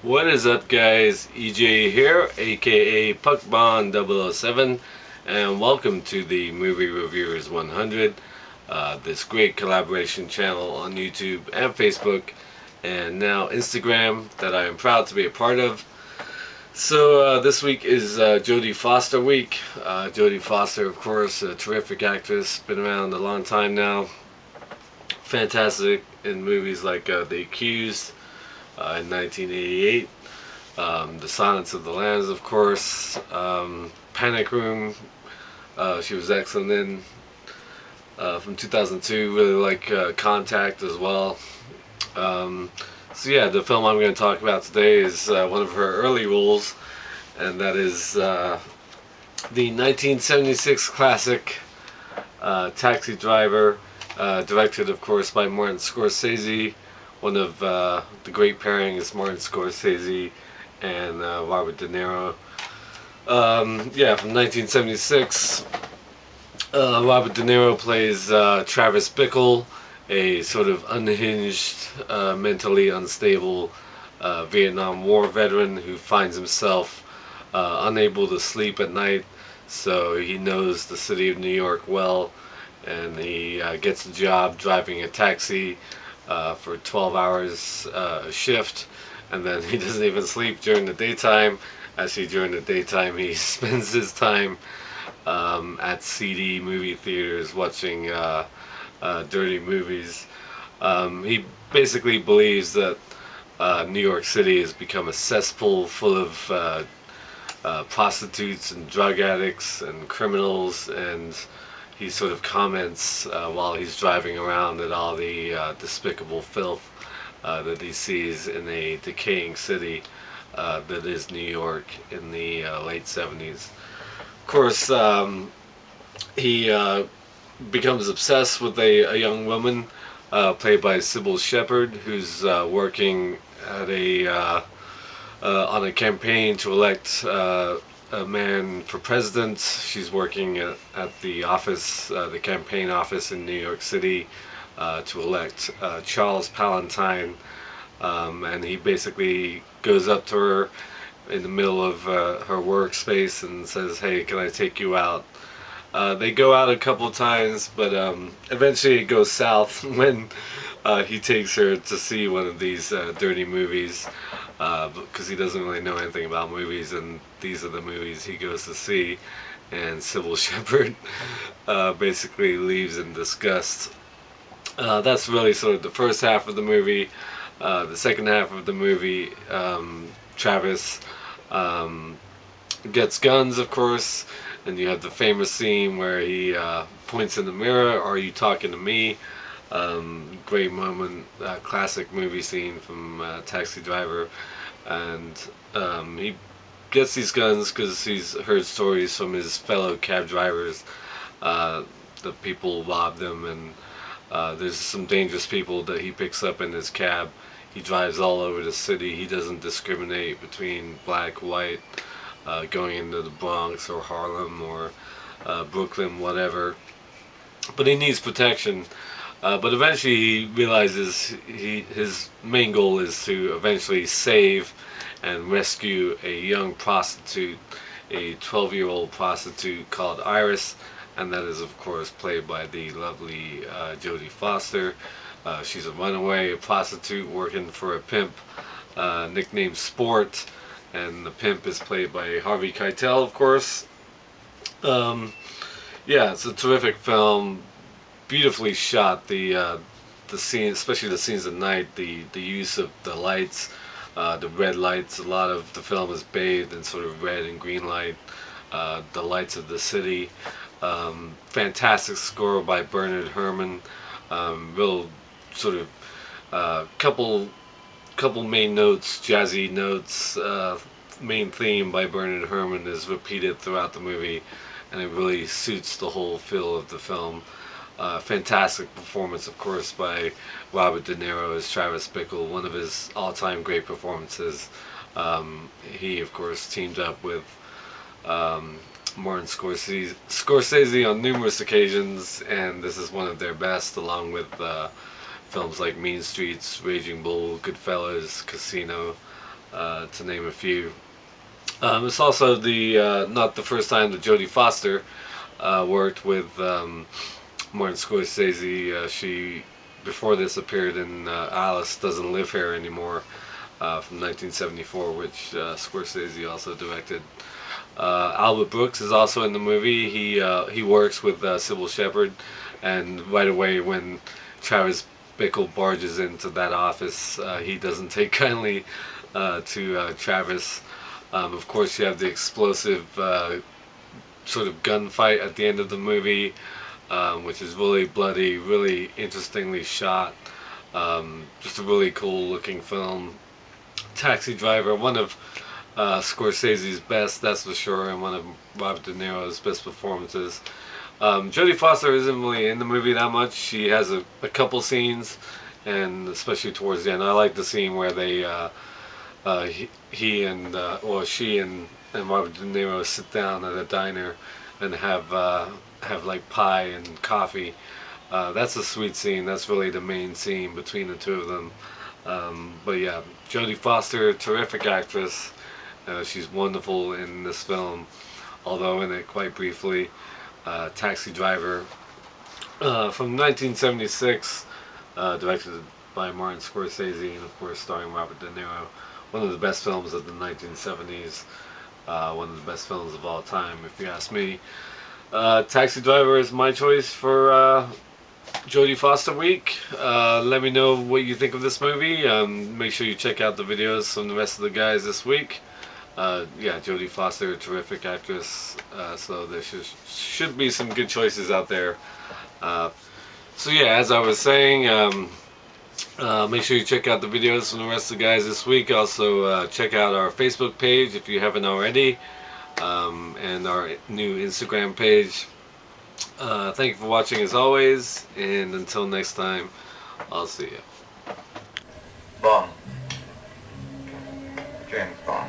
What is up, guys? EJ here, aka Puckbond007, and welcome to the Movie Reviewers 100, this great collaboration channel on YouTube and Facebook, and now Instagram that I am proud to be a part of. So this week is Jodie Foster week. Jodie Foster, of course, a terrific actress, been around a long time now. Fantastic in movies like The Accused in 1988. The Silence of the Lambs, of course. Panic Room, she was excellent in. From 2002, really like Contact as well. So yeah, the film I'm going to talk about today is one of her early roles, and that is the 1976 classic Taxi Driver, directed, of course, by Martin Scorsese. One of the great pairings, Martin Scorsese and Robert De Niro. Yeah, from 1976. Robert De Niro plays Travis Bickle, a sort of unhinged, mentally unstable Vietnam War veteran who finds himself unable to sleep at night. So he knows the city of New York well, and he gets a job driving a taxi for 12 hours a shift, and then he doesn't even sleep during the daytime. Actually, during the daytime, he spends his time at seedy movie theaters watching dirty movies. He basically believes that New York City has become a cesspool full of prostitutes and drug addicts and criminals, and he sort of comments while he's driving around at all the despicable filth that he sees in a decaying city that is New York in the late 70s. Of course, he becomes obsessed with a young woman played by Sybil Shepherd, who's working at on a campaign to elect a man for president. She's working at the office, the campaign office in New York City, to elect Charles Palantine, and he basically goes up to her in the middle of her workspace and says, "Hey, can I take you out?" They go out a couple times, but eventually it goes south when he takes her to see one of these dirty movies, because he doesn't really know anything about movies, and these are the movies he goes to see, and Sybil Shepherd basically leaves in disgust. That's really sort of the first half of the movie. The second half of the movie, Travis gets guns, of course, and you have the famous scene where he points in the mirror, "Are you talking to me?" Great moment, classic movie scene from Taxi Driver. And he gets these guns because he's heard stories from his fellow cab drivers that people rob them, and there's some dangerous people that he picks up in his cab. He drives all over the city. He doesn't discriminate between black, white, going into the Bronx or Harlem or Brooklyn, whatever. But he needs protection. But eventually he realizes his main goal is to eventually save and rescue a young prostitute, a 12-year-old prostitute called Iris, and that is, of course, played by the lovely Jodie Foster. She's a runaway, a prostitute working for a pimp nicknamed Sport, and the pimp is played by Harvey Keitel, of course. Yeah, it's a terrific film, beautifully shot. The scene, especially the scenes at night, the use of the lights, the red lights. A lot of the film is bathed in sort of red and green light. The lights of the city. Fantastic score by Bernard Herrmann. Real sort of couple main notes, jazzy notes. Main theme by Bernard Herrmann is repeated throughout the movie, and it really suits the whole feel of the film. Fantastic performance, of course, by Robert De Niro as Travis Bickle, one of his all-time great performances. He, of course, teamed up with Martin Scorsese on numerous occasions, and this is one of their best, along with films like Mean Streets, Raging Bull, Goodfellas, Casino. to name a few. It's also the not the first time that Jodie Foster worked with Martin Scorsese. She before this appeared in Alice Doesn't Live Here Anymore from 1974, which Scorsese also directed. Albert Brooks is also in the movie. He works with Sybil Shepherd, and right away when Travis Bickle barges into that office, he doesn't take kindly to Travis. Of course, you have the explosive sort of gunfight at the end of the movie, which is really bloody, really interestingly shot. Just a really cool looking film. Taxi Driver, one of Scorsese's best, that's for sure, and one of Robert De Niro's best performances. Jodie Foster isn't really in the movie that much. She has a couple scenes, and especially towards the end, I like the scene where they, she and Robert De Niro sit down at a diner and have like pie and coffee. That's a sweet scene. That's really the main scene between the two of them. But yeah, Jodie Foster, terrific actress. She's wonderful in this film, although in it quite briefly. Taxi Driver from 1976, directed by Martin Scorsese, and of course starring Robert De Niro. One of the best films of the 1970s. One of the best films of all time, if you ask me. Taxi Driver is my choice for Jodie Foster week. Let me know what you think of this movie. Make sure you check out the videos from the rest of the guys this week. Yeah, Jodie Foster, a terrific actress. So there should be some good choices out there. So yeah, as I was saying, make sure you check out the videos from the rest of the guys this week. Also, check out our Facebook page if you haven't already, and our new Instagram page. Thank you for watching as always, and until next time, I'll see you. Bond. James Bond.